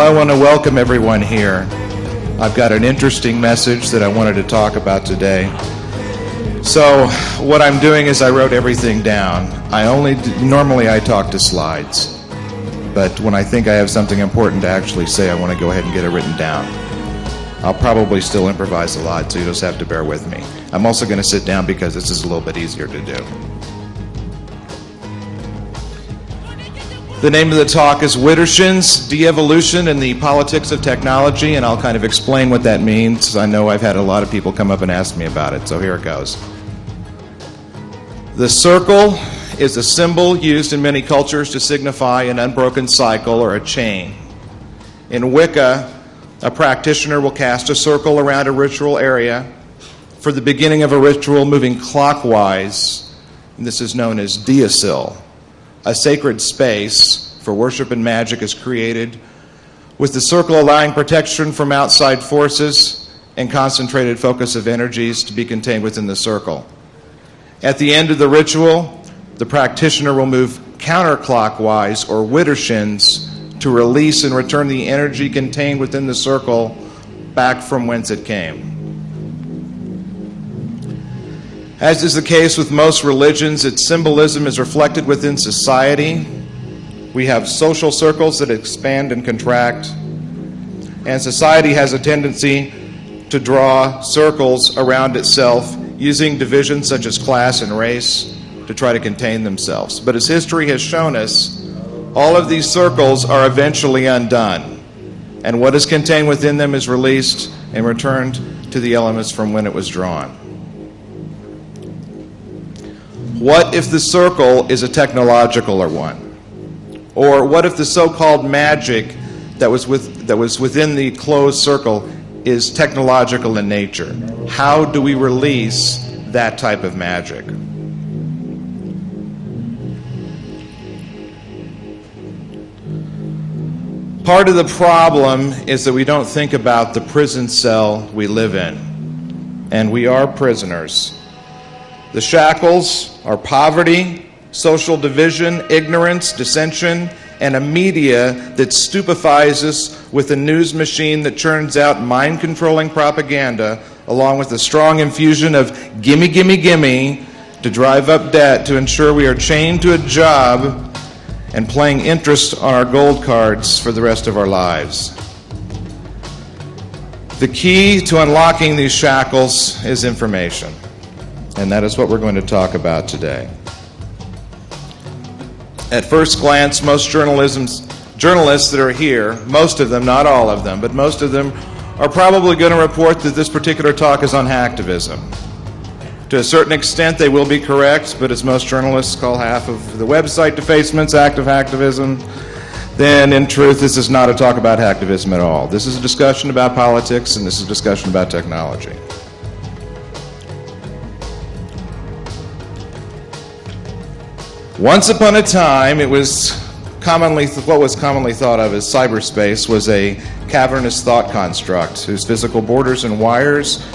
I want to welcome everyone here. I've got an interesting message that I wanted to talk about today. So what I'm doing is I wrote everything down. Normally I talk to slides, but when I think I have something important to actually say, I want to go ahead and get it written down. I'll probably still improvise a lot, so you just have to bear with me. I'm also going to sit down because this is a little bit easier to do. The name of the talk is Widdershins, De-Evolution and the Politics of Technology, and I'll kind of explain what that means. I know I've had a lot of people come up and ask me about it, so here it goes. The circle is a symbol used in many cultures to signify an unbroken cycle or a chain. In Wicca, a practitioner will cast a circle around a ritual area for the beginning of a ritual moving clockwise, and this is known as Deosil. A sacred space for worship and magic is created, with the circle allowing protection from outside forces and concentrated focus of energies to be contained within the circle. At the end of the ritual, the practitioner will move counterclockwise or Widdershins to release and return the energy contained within the circle back from whence it came. As is the case with most religions, its symbolism is reflected within society. We have social circles that expand and contract, and society has a tendency to draw circles around itself using divisions such as class and race to try to contain themselves. But as history has shown us, all of these circles are eventually undone, and what is contained within them is released and returned to the elements from when it was drawn. What if the circle is a technological one? Or what if the so-called magic that was within the closed circle is technological in nature? How do we release that type of magic? Part of the problem is that we don't think about the prison cell we live in, and we are prisoners. The shackles are poverty, social division, ignorance, dissension, and a media that stupefies us with a news machine that churns out mind-controlling propaganda, along with a strong infusion of gimme, gimme, gimme to drive up debt to ensure we are chained to a job and playing interest on our gold cards for the rest of our lives. The key to unlocking these shackles is information. And that is what we're going to talk about today. At first glance, most journalists that are here, most of them, not all of them, but most of them are probably going to report that this particular talk is on hacktivism. To a certain extent, they will be correct, but as most journalists call half of the website defacements active hacktivism, then in truth, this is not a talk about hacktivism at all. This is a discussion about politics, and this is a discussion about technology. Once upon a time, what was commonly thought of as cyberspace was a cavernous thought construct whose physical borders and wires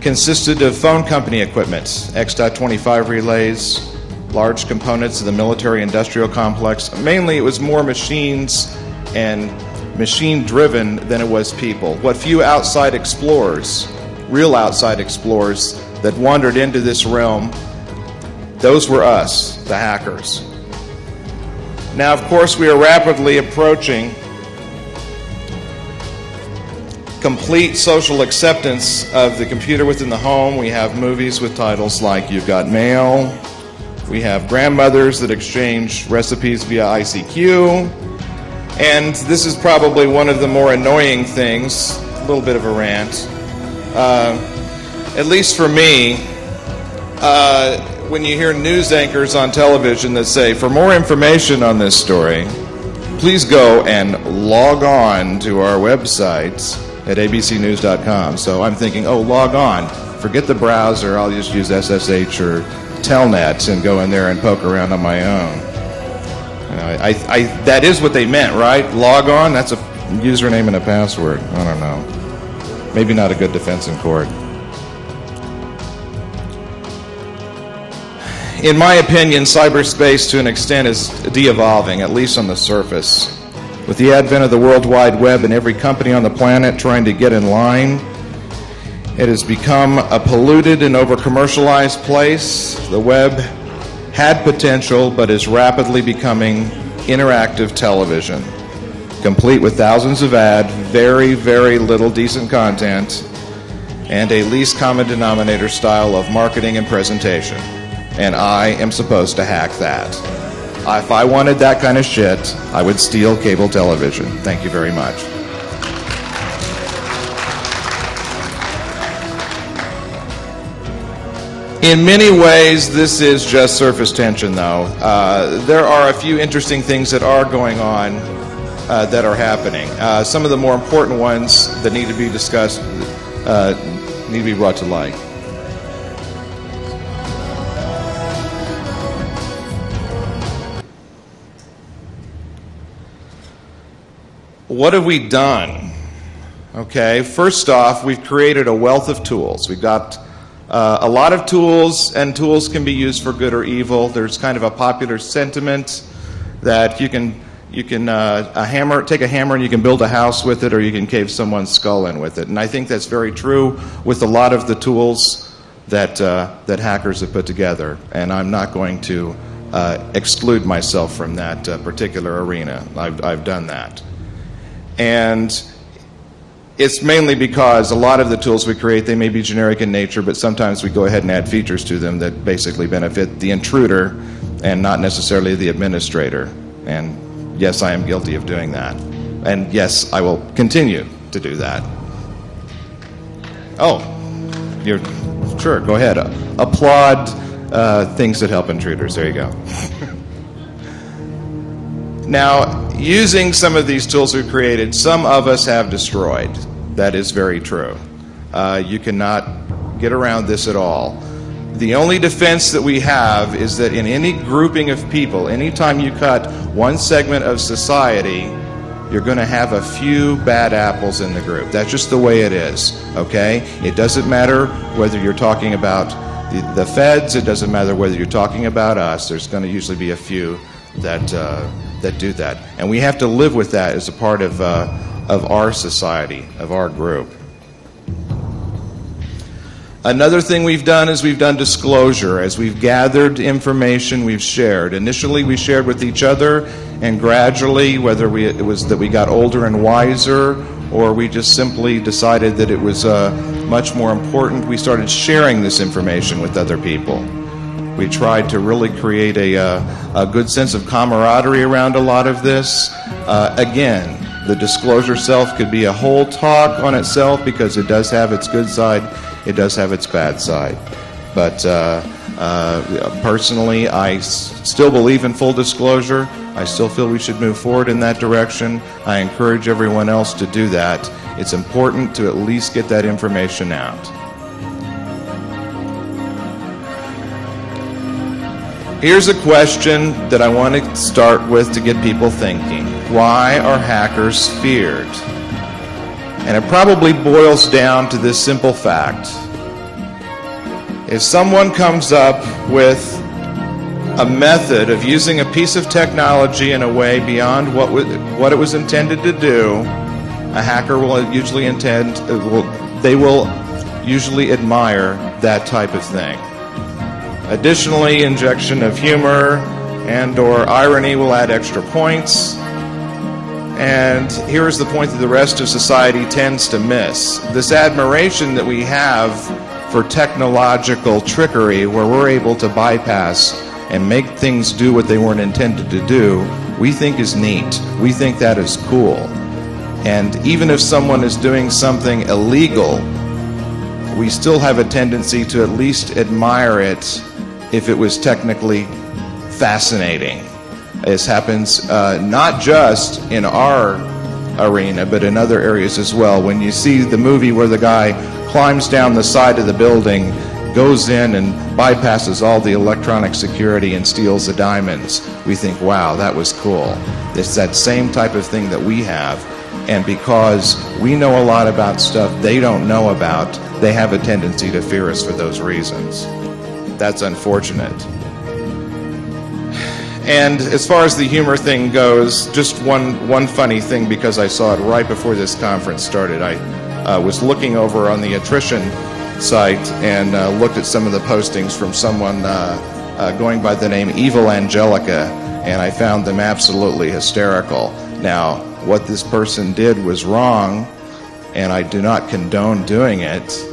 consisted of phone company equipment, X.25 relays, large components of the military-industrial complex. Mainly, it was more machines and machine-driven than it was people. What few outside explorers, real outside explorers, that wandered into this realm, those were us, the hackers. Now, of course, we are rapidly approaching complete social acceptance of the computer within the home. We have movies with titles like You've Got Mail. We have grandmothers that exchange recipes via ICQ. And this is probably one of the more annoying things, a little bit of a rant, at least for me, when you hear news anchors on television that say, for more information on this story, please go and log on to our website at abcnews.com. So I'm thinking, log on. Forget the browser. I'll just use SSH or Telnet and go in there and poke around on my own. That is what they meant, right? Log on? That's a username and a password. I don't know. Maybe not a good defense in court. In my opinion, cyberspace to an extent is de-evolving, at least on the surface. With the advent of the World Wide Web and every company on the planet trying to get in line, it has become a polluted and over-commercialized place. The web had potential, but is rapidly becoming interactive television, complete with thousands of ads, very, very little decent content, and a least common denominator style of marketing and presentation. And I am supposed to hack that. If I wanted that kind of shit, I would steal cable television. Thank you very much. In many ways, this is just surface tension, though. There are a few interesting things that are going on that are happening. Some of the more important ones that need to be discussed need to be brought to light. What have we done? Okay, first off, we've created a wealth of tools. We've got a lot of tools, and tools can be used for good or evil. There's kind of a popular sentiment that you can take a hammer and you can build a house with it, or you can cave someone's skull in with it. And I think that's very true with a lot of the tools that hackers have put together. And I'm not going to exclude myself from that particular arena. I've done that. And it's mainly because a lot of the tools we create, they may be generic in nature, but sometimes we go ahead and add features to them that basically benefit the intruder and not necessarily the administrator. And yes, I am guilty of doing that. And yes, I will continue to do that. Oh, sure, go ahead. Applaud things that help intruders. There you go. Now, using some of these tools we've created, some of us have destroyed. That is very true. You cannot get around this at all. The only defense that we have is that in any grouping of people, anytime you cut one segment of society, you're going to have a few bad apples in the group. That's just the way it is, okay? It doesn't matter whether you're talking about the feds. It doesn't matter whether you're talking about us. There's going to usually be a few that do that. And we have to live with that as a part of our society, of our group. Another thing we've done is we've done disclosure. As we've gathered information, we've shared. Initially, we shared with each other, and gradually, whether it was that we got older and wiser, or we just simply decided that it was much more important, we started sharing this information with other people. We tried to really create a good sense of camaraderie around a lot of this. Again, the disclosure self could be a whole talk on itself because it does have its good side, it does have its bad side. But personally, I still believe in full disclosure. I still feel we should move forward in that direction. I encourage everyone else to do that. It's important to at least get that information out. Here's a question that I want to start with to get people thinking. Why are hackers feared? And it probably boils down to this simple fact. If someone comes up with a method of using a piece of technology in a way beyond what it was intended to do, a hacker will usually usually admire that type of thing. Additionally, injection of humor and or irony will add extra points. And here is the point that the rest of society tends to miss. This admiration that we have for technological trickery, where we're able to bypass and make things do what they weren't intended to do, we think is neat. We think that is cool. And even if someone is doing something illegal, we still have a tendency to at least admire it if it was technically fascinating. This happens not just in our arena, but in other areas as well. When you see the movie where the guy climbs down the side of the building, goes in and bypasses all the electronic security and steals the diamonds, we think, wow, that was cool. It's that same type of thing that we have. And because we know a lot about stuff they don't know about, they have a tendency to fear us for those reasons. That's unfortunate. And as far as the humor thing goes, just one funny thing, because I saw it right before this conference started. I was looking over on the attrition site and looked at some of the postings from someone going by the name Evil Angelica, and I found them absolutely hysterical. Now, what this person did was wrong, and I do not condone doing it,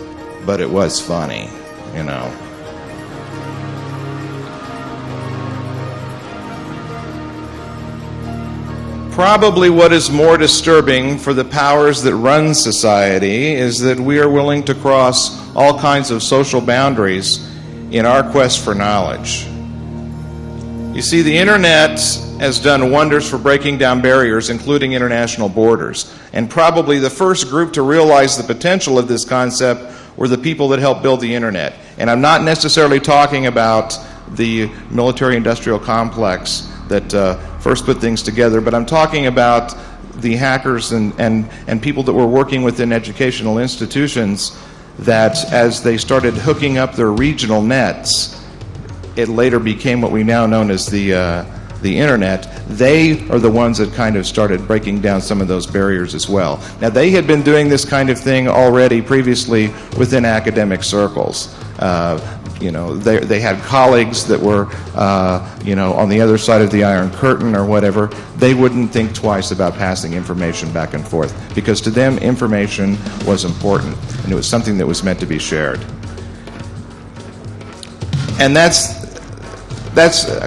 but it was funny, you know. Probably what is more disturbing for the powers that run society is that we are willing to cross all kinds of social boundaries in our quest for knowledge. You see, the internet has done wonders for breaking down barriers, including international borders. And probably the first group to realize the potential of this concept were the people that helped build the internet. And I'm not necessarily talking about the military-industrial complex that first put things together, but I'm talking about the hackers and people that were working within educational institutions that, as they started hooking up their regional nets, it later became what we now know as the internet. They are the ones that kind of started breaking down some of those barriers as well. Now, they had been doing this kind of thing already previously within academic circles. They had colleagues that were, on the other side of the Iron Curtain or whatever. They wouldn't think twice about passing information back and forth, because to them, information was important, and it was something that was meant to be shared. And that's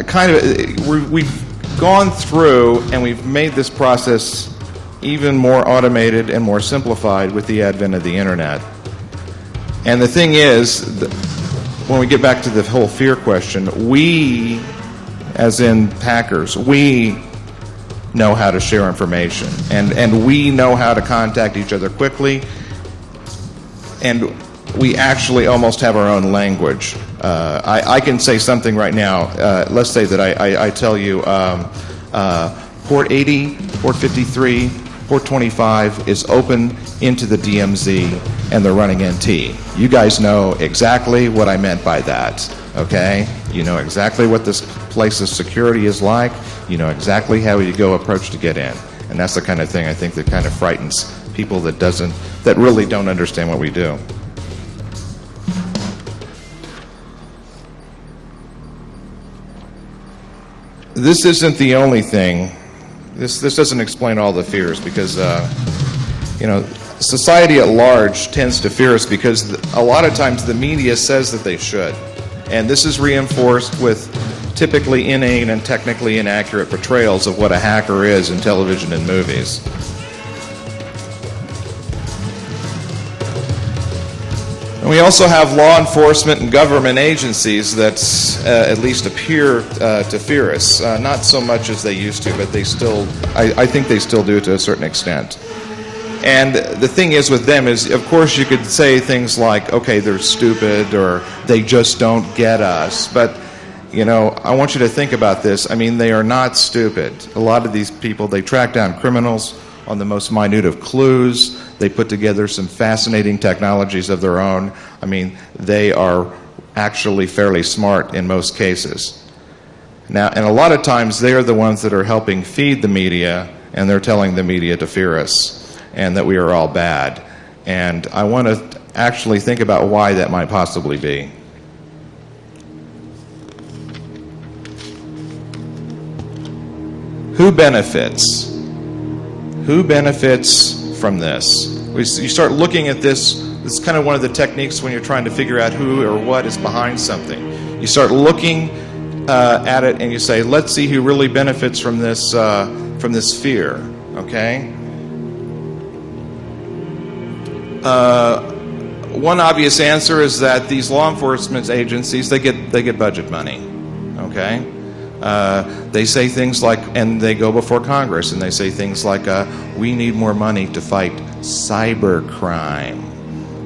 kind of, we've gone through and we've made this process even more automated and more simplified with the advent of the internet. And the thing is, when we get back to the whole fear question, we, as in hackers, we know how to share information, and we know how to contact each other quickly, and we actually almost have our own language. I can say something right now. Let's say that I tell you port 80, port 53, port 25 is open into the DMZ, and they're running NT. You guys know exactly what I meant by that, okay? You know exactly what this place's security is like. You know exactly how you go approach to get in. And that's the kind of thing I think that kind of frightens people that really don't understand what we do. This isn't the only thing. This doesn't explain all the fears, because society at large tends to fear us because a lot of times the media says that they should, and this is reinforced with typically inane and technically inaccurate portrayals of what a hacker is in television and movies. And we also have law enforcement and government agencies that at least appear to fear us. Not so much as they used to, but I think they still do to a certain extent. And the thing is with them is, of course, you could say things like, okay, they're stupid, or they just don't get us. But, I want you to think about this. I mean, they are not stupid. A lot of these people, they track down criminals on the most minute of clues. They put together some fascinating technologies of their own. I mean, they are actually fairly smart in most cases. Now, and a lot of times they are the ones that are helping feed the media, and they're telling the media to fear us and that we are all bad. And I want to actually think about why that might possibly be. Who benefits? Who benefits from this? You start looking at this. It's kind of one of the techniques when you're trying to figure out who or what is behind something. You start looking at it and you say, let's see who really benefits from this fear, okay? One obvious answer is that these law enforcement agencies, they get budget money, okay? They say things like, and they go before Congress and they say things like, we need more money to fight cybercrime,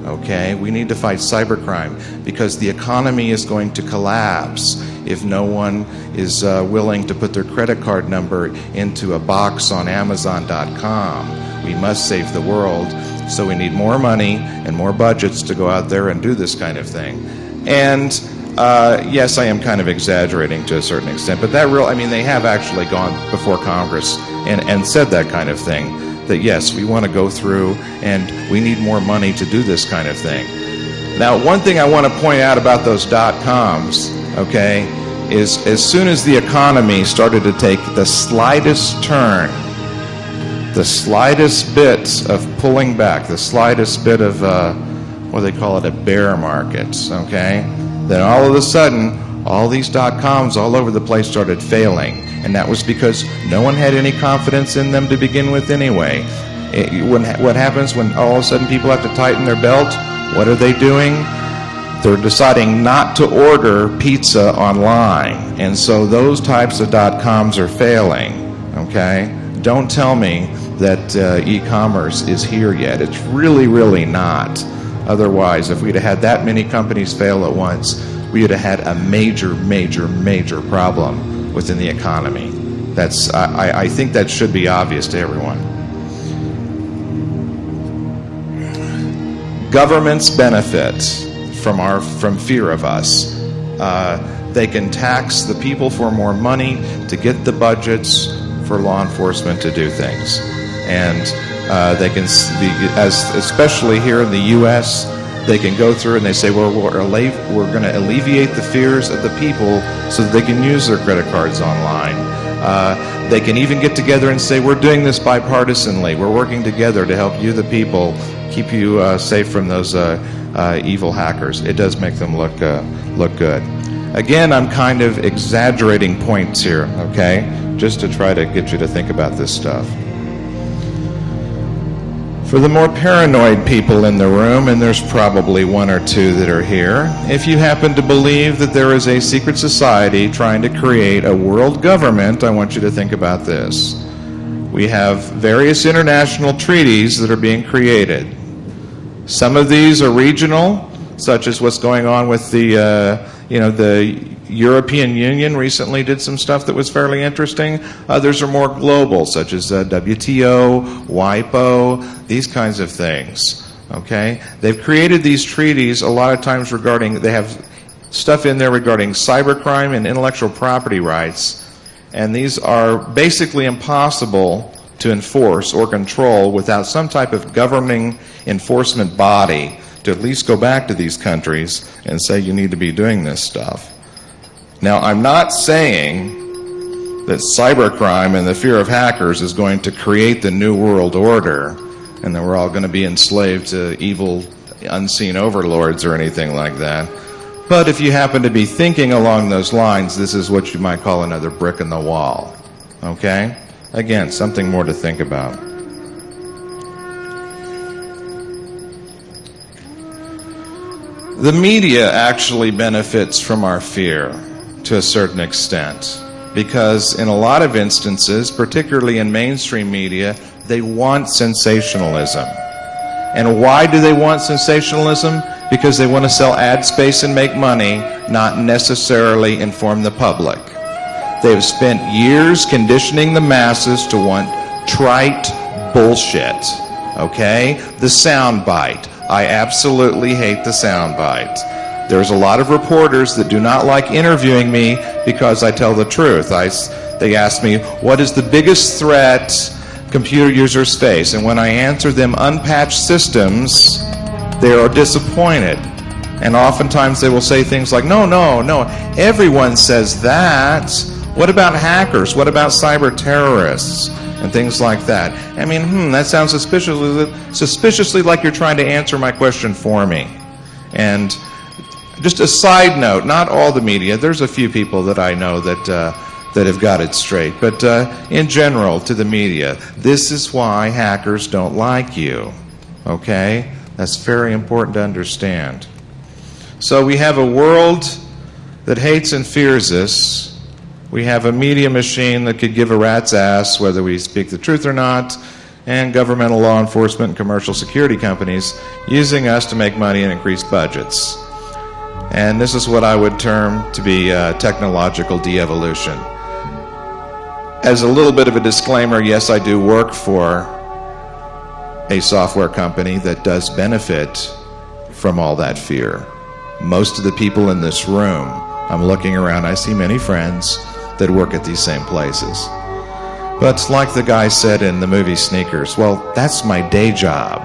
okay? We need to fight cybercrime because the economy is going to collapse if no one is willing to put their credit card number into a box on Amazon.com. We must save the world, so we need more money and more budgets to go out there and do this kind of thing. And Yes, I am kind of exaggerating to a certain extent, but they have actually gone before Congress and said that kind of thing, that yes, we want to go through and we need more money to do this kind of thing. Now, one thing I want to point out about those dot-coms, okay, is as soon as the economy started to take the slightest turn, the slightest bit of pulling back, the slightest bit of, what do they call it, a bear market, okay? Then all of a sudden, all these dot-coms all over the place started failing. And that was because no one had any confidence in them to begin with anyway. What happens when all of a sudden people have to tighten their belt? What are they doing? They're deciding not to order pizza online. And so those types of dot-coms are failing, okay? Don't tell me that e-commerce is here yet. It's really, really not. Otherwise, if we'd have had that many companies fail at once, we would have had a major, major, major problem within the economy. I think that should be obvious to everyone. Governments benefit from fear of us. They can tax the people for more money to get the budgets for law enforcement to do things. And they can, especially here in the U.S., they can go through and they say, well, we're going to alleviate the fears of the people so that they can use their credit cards online. They can even get together and say, we're doing this bipartisanly. We're working together to help you, the people, keep you safe from those evil hackers. It does make them look good. Again, I'm kind of exaggerating points here, okay, just to try to get you to think about this stuff. For the more paranoid people in the room, and there's probably one or two that are here, if you happen to believe that there is a secret society trying to create a world government, I want you to think about this. We have various international treaties that are being created. Some of these are regional, such as what's going on with the European Union recently did some stuff that was fairly interesting. Others are more global, such as WTO, WIPO, these kinds of things. Okay? They've created these treaties a lot of times they have stuff in there regarding cybercrime and intellectual property rights, and these are basically impossible to enforce or control without some type of governing enforcement body to at least go back to these countries and say you need to be doing this stuff. Now, I'm not saying that cybercrime and the fear of hackers is going to create the new world order and that we're all going to be enslaved to evil, unseen overlords or anything like that. But if you happen to be thinking along those lines, this is what you might call another brick in the wall. Okay? Again, something more to think about. The media actually benefits from our fear to a certain extent, because in a lot of instances, particularly in mainstream media, they want sensationalism. And why do they want sensationalism? Because they want to sell ad space and make money, not necessarily inform the public. They've spent years conditioning the masses to want trite bullshit. Okay? The soundbite. I absolutely hate the soundbite. There's a lot of reporters that do not like interviewing me because I tell the truth. They ask me, what is the biggest threat computer users face? And when I answer them unpatched systems, they are disappointed. And oftentimes they will say things like, no, everyone says that. What about hackers? What about cyber terrorists? And things like that. I mean, that sounds suspiciously like you're trying to answer my question for me. And just a side note, not all the media. There's a few people that I know that have got it straight. But in general, to the media, this is why hackers don't like you. Okay? That's very important to understand. So we have a world that hates and fears us. We have a media machine that could give a rat's ass whether we speak the truth or not, and governmental law enforcement and commercial security companies using us to make money and increase budgets. And this is what I would term to be technological de-evolution. As a little bit of a disclaimer, yes, I do work for a software company that does benefit from all that fear. most of the people in this room, I'm looking around, I see many friends that work at these same places. But like the guy said in the movie Sneakers, well, that's my day job.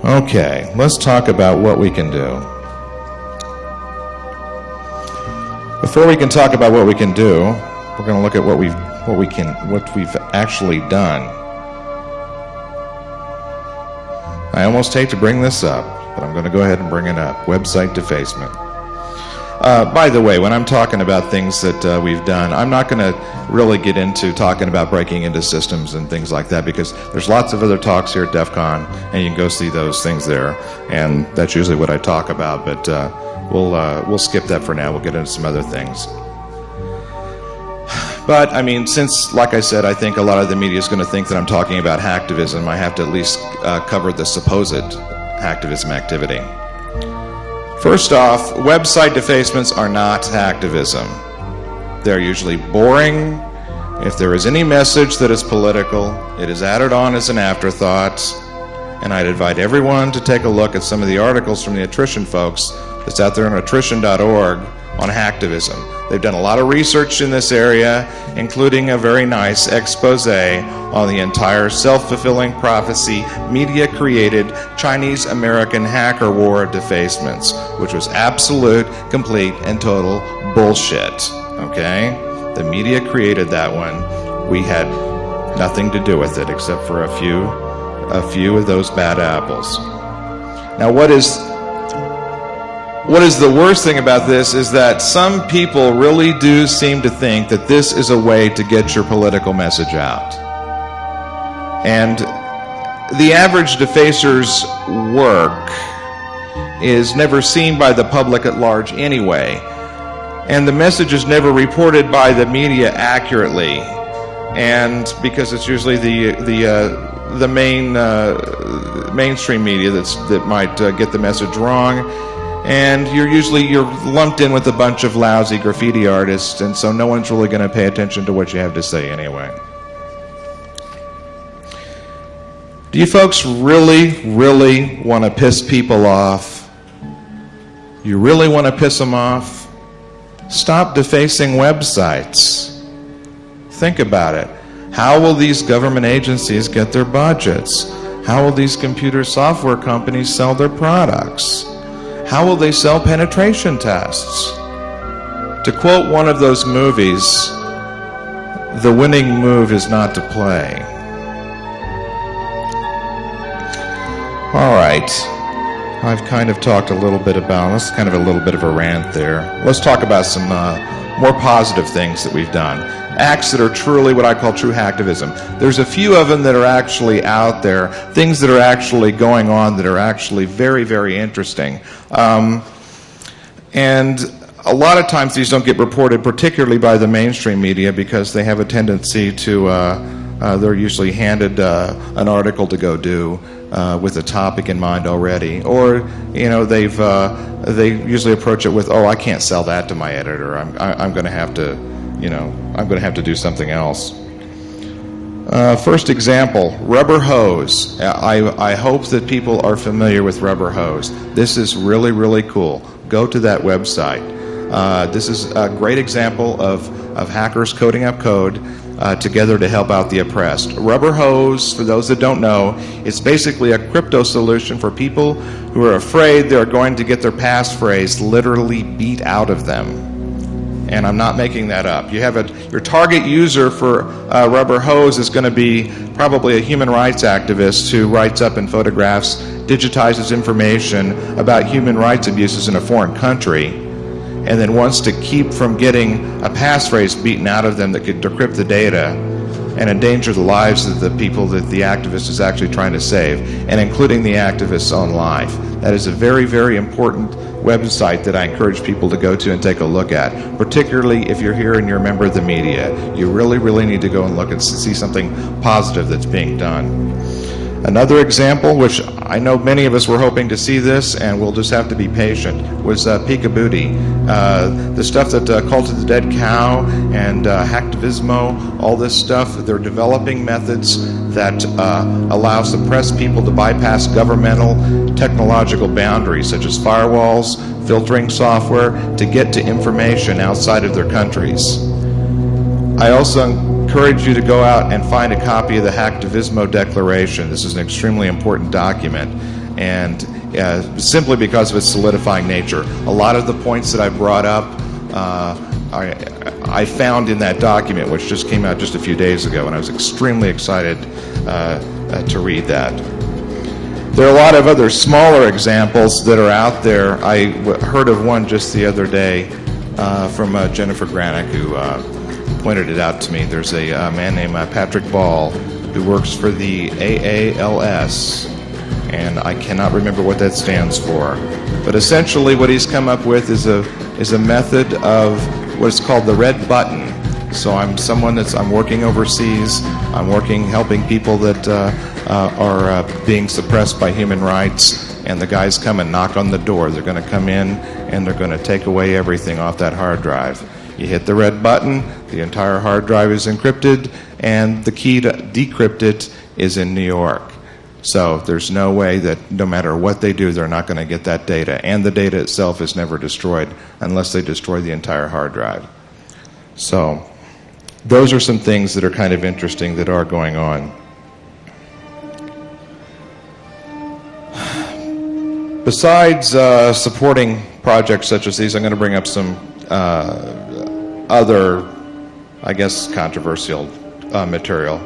Okay, let's talk about what we can do. Before we can talk about what we can do, we're going to look at what we've actually done. I almost hate to bring this up, but I'm going to go ahead and bring it up. Website defacement. By the way, when I'm talking about things that we've done, I'm not going to really get into talking about breaking into systems and things like that, because there's lots of other talks here at DEF CON, and you can go see those things there, and that's usually what I talk about, but we'll skip that for now. We'll get into some other things. But, I mean, since, like I said, I think a lot of the media is going to think that I'm talking about hacktivism, I have to at least cover the supposed hacktivism activity. First off, website defacements are not hacktivism. They're usually boring. If there is any message that is political, it is added on as an afterthought. And I'd invite everyone to take a look at some of the articles from the attrition folks that's out there on attrition.org on hacktivism. They've done a lot of research in this area, including a very nice expose on the entire self-fulfilling prophecy, media-created Chinese-American hacker war of defacements, which was absolute, complete, and total bullshit. Okay? The media created that one. We had nothing to do with it except for a few of those bad apples. Now, what is the worst thing about this is that some people really do seem to think that this is a way to get your political message out. And the average defacer's work is never seen by the public at large anyway. And the message is never reported by the media accurately. And because it's usually the mainstream media that might get the message wrong. And you're lumped in with a bunch of lousy graffiti artists, and so no one's really going to pay attention to what you have to say anyway. Do you folks really, really want to piss people off? You really want to piss them off? Stop defacing websites. Think about it. How will these government agencies get their budgets? How will these computer software companies sell their products? How will they sell penetration tests? To quote one of those movies, the winning move is not to play. All right. I've kind of talked a little bit about this, kind of a little bit of a rant there. Let's talk about some more positive things that we've done. Acts that are truly what I call true hacktivism. There's a few of them that are actually out there, things that are actually going on that are actually very, very interesting. And a lot of times these don't get reported, particularly by the mainstream media, because they have a tendency to, they're usually handed an article to go do with a topic in mind already. Or, you know, they usually approach it with, oh, I can't sell that to my editor. I'm going to have to, you know, I'm going to have to do something else. First example, rubber hose. I hope that people are familiar with rubber hose. This is really, really cool. Go to that website. This is a great example of hackers coding up code together to help out the oppressed. Rubber hose, for those that don't know, it's basically a crypto solution for people who are afraid they're going to get their passphrase literally beat out of them. And I'm not making that up. You have your target user for rubber hose is going to be probably a human rights activist who writes up and photographs, digitizes information about human rights abuses in a foreign country, and then wants to keep from getting a passphrase beaten out of them that could decrypt the data and endanger the lives of the people that the activist is actually trying to save, and including the activist's own life. That is a very, very important website that I encourage people to go to and take a look at, particularly if you're here and you're a member of the media. You really, really need to go and look and see something positive that's being done. Another example, which I know many of us were hoping to see this, and we'll just have to be patient, was Peekabooty. The stuff that Cult of the Dead Cow and Hacktivismo, all this stuff, they're developing methods that allow suppressed people to bypass governmental technological boundaries, such as firewalls, filtering software, to get to information outside of their countries. I also encourage you to go out and find a copy of the Hacktivismo Declaration. This is an extremely important document, and simply because of its solidifying nature. A lot of the points that I brought up I found in that document, which just came out just a few days ago, and I was extremely excited to read that. There are a lot of other smaller examples that are out there. I heard of one just the other day from Jennifer Granick, who pointed it out to me. There's a man named Patrick Ball who works for the AALS, and I cannot remember what that stands for. But essentially what he's come up with is a method of what's called the red button. So I'm working overseas. I'm helping people that are being suppressed by human rights, and the guys come and knock on the door. They're going to come in and they're going to take away everything off that hard drive. You hit the red button, the entire hard drive is encrypted, and the key to decrypt it is in New York. So there's no way that no matter what they do, they're not going to get that data. And the data itself is never destroyed unless they destroy the entire hard drive. So those are some things that are kind of interesting that are going on. Besides supporting projects such as these, I'm going to bring up some other, I guess, controversial material.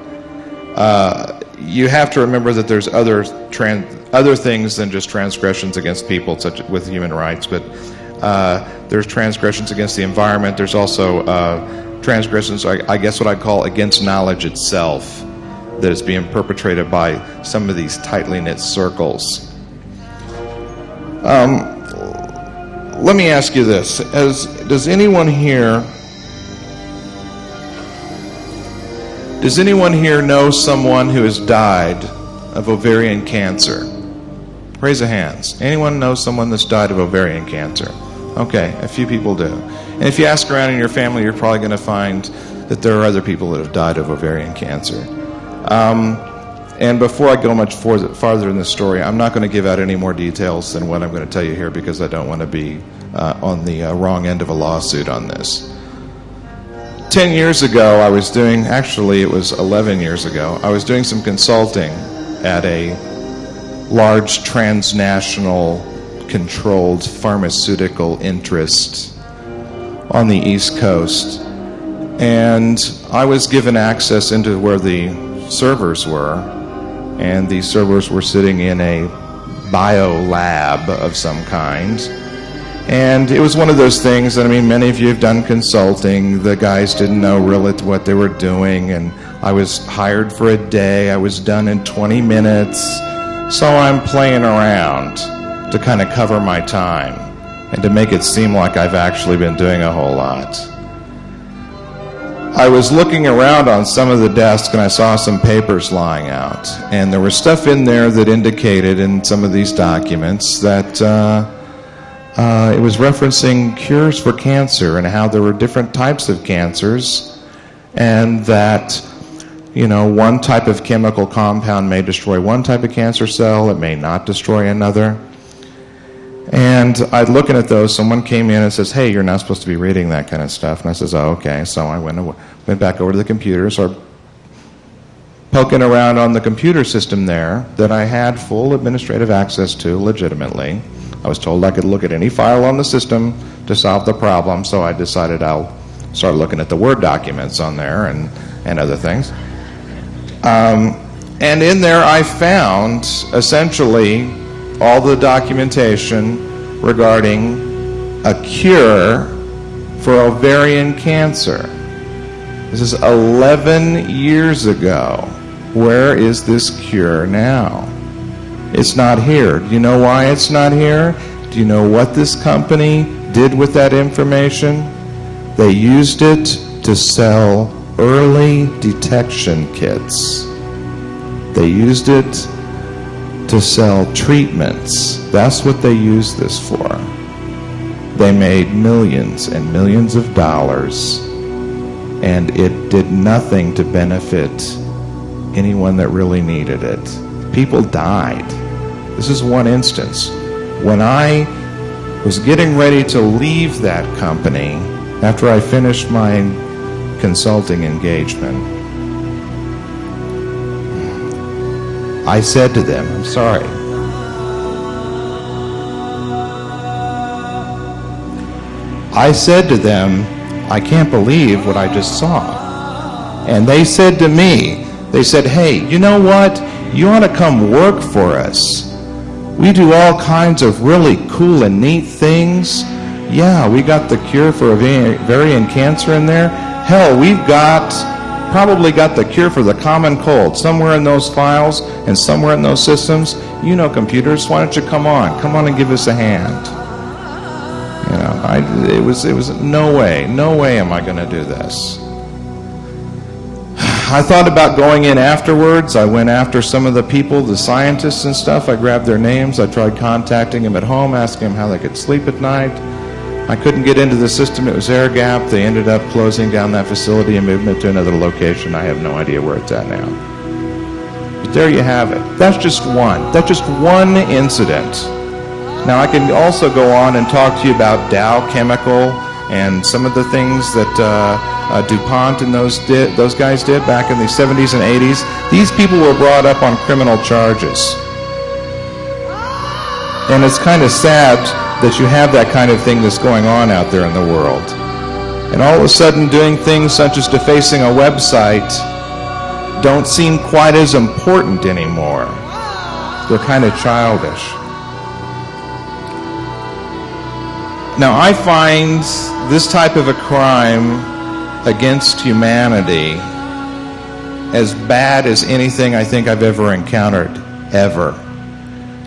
You have to remember that there's other things than just transgressions against people, such with human rights, but there's transgressions against the environment. There's also transgressions, I guess what I'd call against knowledge itself, that is being perpetrated by some of these tightly knit circles. Let me ask you this. Does anyone here know someone who has died of ovarian cancer? Raise of hands. Anyone know someone that's died of ovarian cancer? Okay, a few people do. And if you ask around in your family, you're probably going to find that there are other people that have died of ovarian cancer. And before I go much farther in this story, I'm not going to give out any more details than what I'm going to tell you here, because I don't want to be on the wrong end of a lawsuit on this. 10 years ago, it was 11 years ago, I was doing some consulting at a large transnational controlled pharmaceutical interest on the East Coast. And I was given access into where the servers were, and these servers were sitting in a bio lab of some kind. And it was one of those things that, many of you have done consulting. The guys didn't know really what they were doing, and I was hired for a day. I was done in 20 minutes. So I'm playing around to kind of cover my time and to make it seem like I've actually been doing a whole lot. I was looking around on some of the desks, and I saw some papers lying out. And there was stuff in there that indicated in some of these documents that it was referencing cures for cancer and how there were different types of cancers, and that, one type of chemical compound may destroy one type of cancer cell, it may not destroy another. And I'd looking at those, someone came in and says, "Hey, you're not supposed to be reading that kind of stuff." And I says, "Oh, okay." So I went back over to the computer, started poking around on the computer system there that I had full administrative access to legitimately. I was told I could look at any file on the system to solve the problem, so I decided I'll start looking at the Word documents on there and other things. And in there I found essentially all the documentation regarding a cure for ovarian cancer. This is 11 years ago. Where is this cure now? It's not here. Do you know why it's not here? Do you know what this company did with that information? They used it to sell early detection kits. They used it to sell treatments. That's what they used this for. They made millions and millions of dollars, and it did nothing to benefit anyone that really needed it. People died. This is one instance. When I was getting ready to leave that company after I finished my consulting engagement, I said to them, I'm sorry. I said to them, I can't believe what I just saw. And they said to me, they said, hey, you know what? You ought to come work for us. We do all kinds of really cool and neat things. Yeah, we got the cure for ovarian cancer in there. Hell, we've probably got the cure for the common cold somewhere in those files and somewhere in those systems. You know computers, why don't you come on and give us a hand. You know, it was no way am I going to do this. I thought about going in afterwards. I went after some of the people, the scientists and stuff. I grabbed their names. I tried contacting them at home, asking them how they could sleep at night. I couldn't get into the system. It was air gap. They ended up closing down that facility and moving it to another location. I have no idea where it's at now. But there you have it. That's just one. That's just one incident. Now I can also go on and talk to you about Dow Chemical and some of the things that DuPont and those guys did back in the 70s and 80s. These people were brought up on criminal charges. And it's kind of sad that you have that kind of thing that's going on out there in the world. And all of a sudden doing things such as defacing a website don't seem quite as important anymore. They're kind of childish. Now I find this type of a crime against humanity as bad as anything I think I've ever encountered, ever.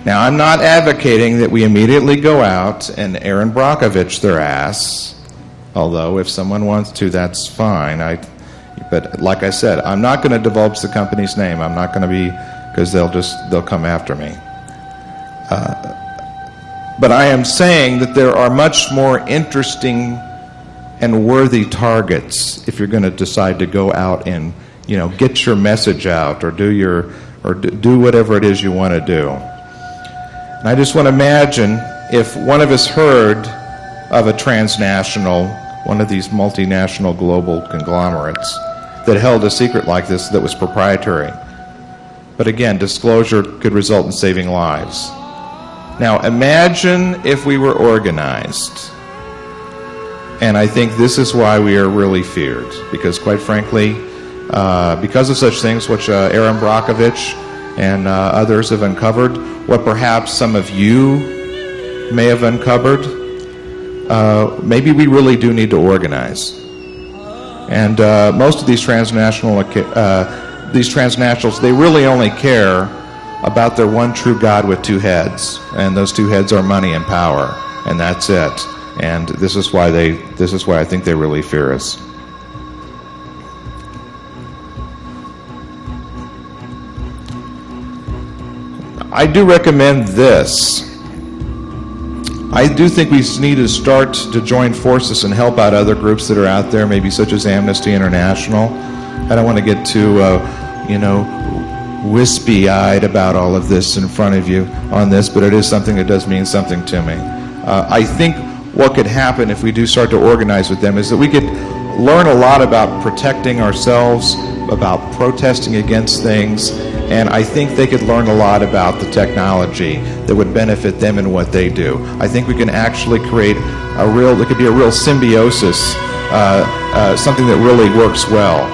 Now, I'm not advocating that we immediately go out and Aaron Brockovich their ass, although if someone wants to, that's fine. But like I said, I'm not going to divulge the company's name. I'm not going to be, because they'll come after me. But I am saying that there are much more interesting and worthy targets if you're going to decide to go out and, get your message out or do whatever it is you want to do. And I just want to imagine if one of us heard of a transnational, one of these multinational global conglomerates that held a secret like this that was proprietary. But again, disclosure could result in saving lives. Now imagine if we were organized. And I think this is why we are really feared. Because quite frankly, because of such things which Aaron Brockovich and others have uncovered, what perhaps some of you may have uncovered, maybe we really do need to organize. And most of these transnationals, they really only care about their one true God with two heads, and those two heads are money and power, and that's it. And this is why I think they really fear us. I do recommend this. I do think we need to start to join forces and help out other groups that are out there, maybe such as Amnesty International. I don't want to get too, wispy-eyed about all of this in front of you on this, but it is something that does mean something to me. I think what could happen if we do start to organize with them is that we could learn a lot about protecting ourselves, about protesting against things, and I think they could learn a lot about the technology that would benefit them in what they do. I think we can actually create there could be a real symbiosis, something that really works well.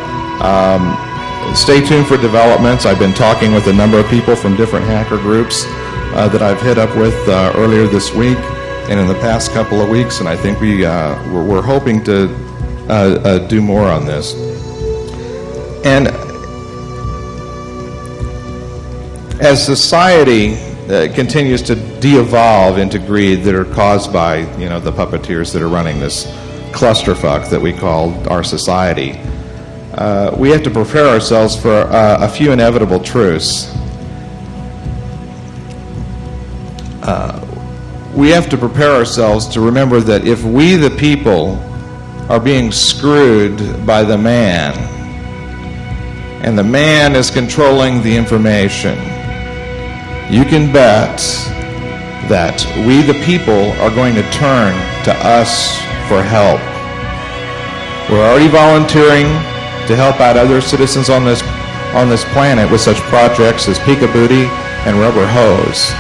Stay tuned for developments. I've been talking with a number of people from different hacker groups that I've hit up with earlier this week and in the past couple of weeks, and I think we're hoping to do more on this. And as society continues to de-evolve into greed that are caused by, the puppeteers that are running this clusterfuck that we call our society, we have to prepare ourselves for a few inevitable truths. we have to prepare ourselves to remember that if we, the people, are being screwed by the man, and the man is controlling the information, you can bet that we, the people, are going to turn to us for help. We're already volunteering to help out other citizens on this planet with such projects as Peekabooty and Rubber Hose.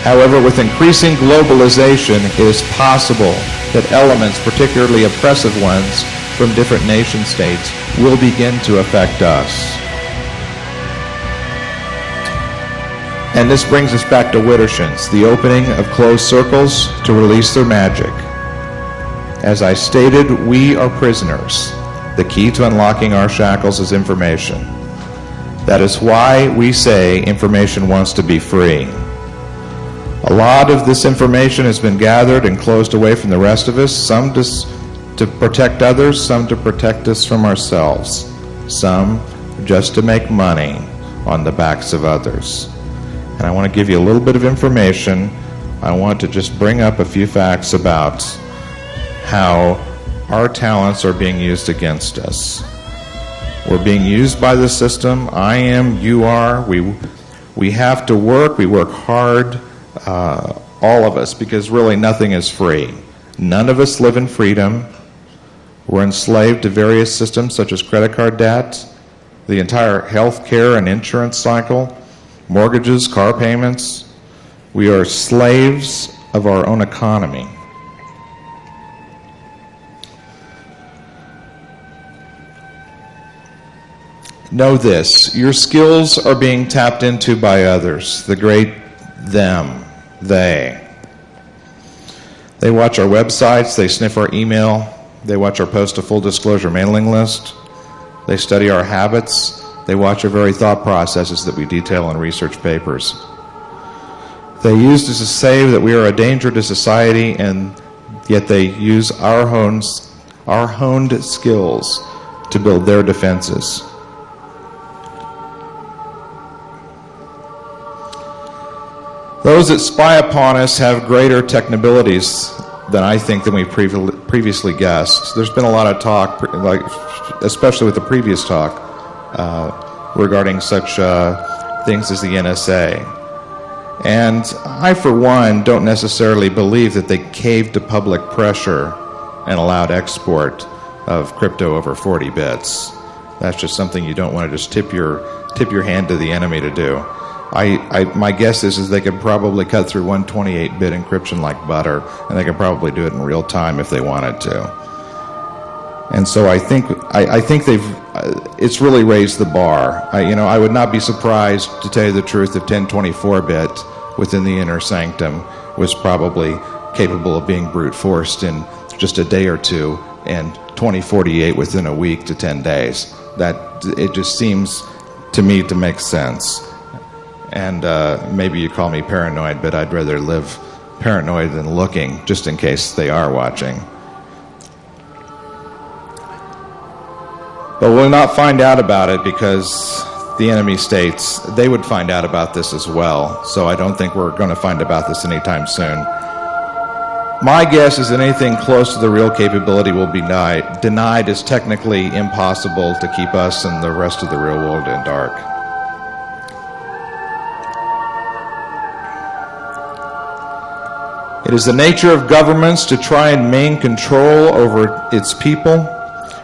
However, with increasing globalization, it is possible that elements, particularly oppressive ones from different nation states, will begin to affect us. And this brings us back to Widdershins, the opening of closed circles to release their magic. As I stated, we are prisoners. The key to unlocking our shackles is information. That is why we say information wants to be free. A lot of this information has been gathered and closed away from the rest of us, some to protect others, some to protect us from ourselves, some just to make money on the backs of others. And I want to give you a little bit of information. I want to just bring up a few facts about how our talents are being used against us. We're being used by the system. I am, you are. We have to work. We work hard, all of us, because really nothing is free. None of us live in freedom. We're enslaved to various systems such as credit card debt, the entire health care and insurance cycle, mortgages, car payments. We are slaves of our own economy. Know this, your skills are being tapped into by others, the great them, they. They watch our websites, they sniff our email, they watch our post to full disclosure mailing list, they study our habits, they watch our very thought processes that we detail in research papers. They use this to say that we are a danger to society, and yet they use our honed skills to build their defenses. Those that spy upon us have greater technabilities than I think than we previously guessed. There's been a lot of talk, especially with the previous talk, regarding such things as the NSA. And I, for one, don't necessarily believe that they caved to public pressure and allowed export of crypto over 40 bits. That's just something you don't want to just tip your hand to the enemy to do. My guess is they could probably cut through 128-bit encryption like butter, and they could probably do it in real time if they wanted to. And so I think it's really raised the bar. I would not be surprised, to tell you the truth, if 1024-bit within the inner sanctum was probably capable of being brute forced in just a day or two, and 2048 within a week to 10 days. That it just seems to me to make sense. And maybe you call me paranoid, but I'd rather live paranoid than looking, just in case they are watching. But we'll not find out about it, because the enemy states they would find out about this as well. So I don't think we're going to find about this anytime soon. My guess is that anything close to the real capability will be denied as technically impossible to keep us and the rest of the real world in dark. It is the nature of governments to try and maintain control over its people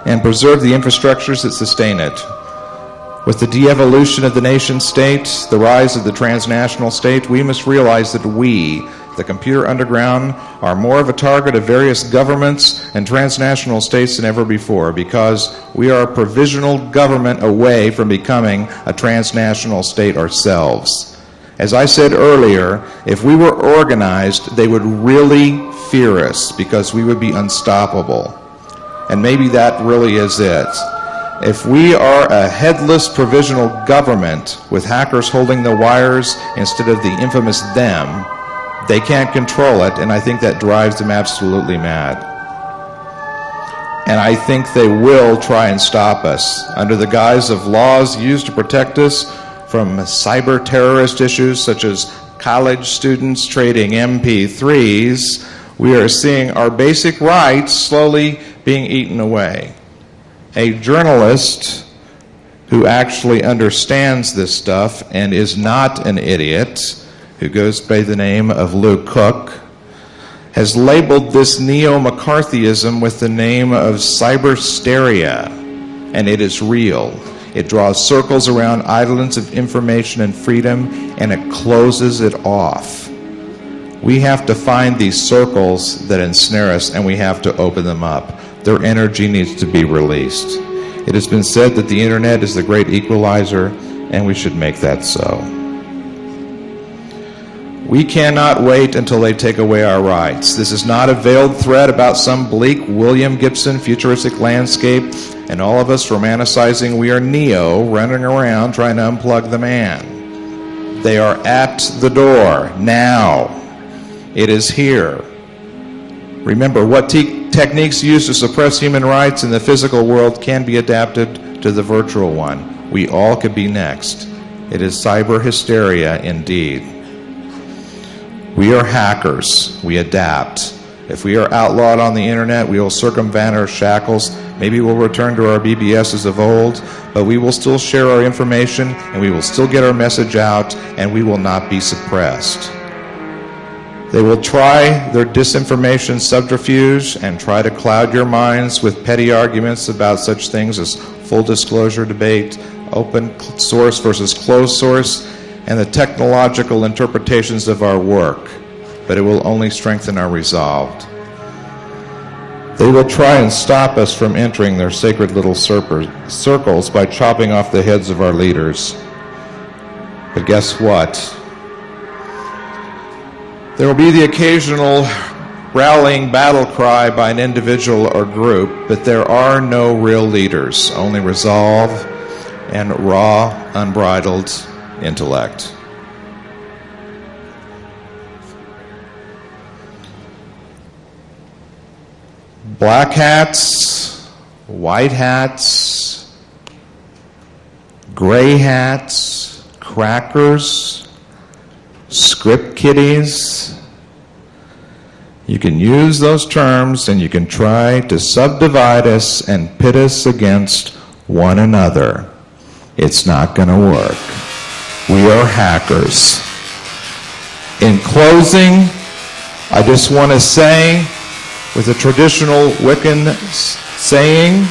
and preserve the infrastructures that sustain it. With the de-evolution of the nation-state, the rise of the transnational state, we must realize that we, the computer underground, are more of a target of various governments and transnational states than ever before, because we are a provisional government away from becoming a transnational state ourselves. As I said earlier, if we were organized, they would really fear us, because we would be unstoppable. And maybe that really is it. If we are a headless provisional government with hackers holding the wires instead of the infamous them, they can't control it, and I think that drives them absolutely mad. And I think they will try and stop us under the guise of laws used to protect us from cyber terrorist issues such as college students trading MP3s, we are seeing our basic rights slowly being eaten away. A journalist who actually understands this stuff and is not an idiot, who goes by the name of Luke Cook, has labeled this neo-McCarthyism with the name of cybersteria, and it is real. It draws circles around islands of information and freedom, and it closes it off. We have to find these circles that ensnare us, and we have to open them up. Their energy needs to be released. It has been said that the internet is the great equalizer, and we should make that so. We cannot wait until they take away our rights. This is not a veiled threat about some bleak William Gibson futuristic landscape and all of us romanticizing we are Neo running around trying to unplug the man. They are at the door now. It is here. Remember, what techniques used to suppress human rights in the physical world can be adapted to the virtual one. We all could be next. It is cyber hysteria indeed. We are hackers. We adapt. If we are outlawed on the internet, we will circumvent our shackles. Maybe we'll return to our BBSs of old, but we will still share our information, and we will still get our message out, and we will not be suppressed. They will try their disinformation subterfuge and try to cloud your minds with petty arguments about such things as full disclosure debate, open source versus closed source, and the technological interpretations of our work, but it will only strengthen our resolve. They will try and stop us from entering their sacred little circles by chopping off the heads of our leaders. But guess what? There will be the occasional rallying battle cry by an individual or group, but there are no real leaders, only resolve and raw, unbridled intellect. Black hats, white hats, gray hats, crackers, script kiddies. You can use those terms and you can try to subdivide us and pit us against one another. It's not going to work. We are hackers. In closing, I just want to say, with a traditional Wiccan saying,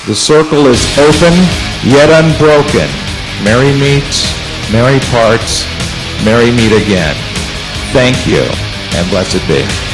the circle is open yet unbroken. Merry meet, merry part, merry meet again. Thank you, and blessed be.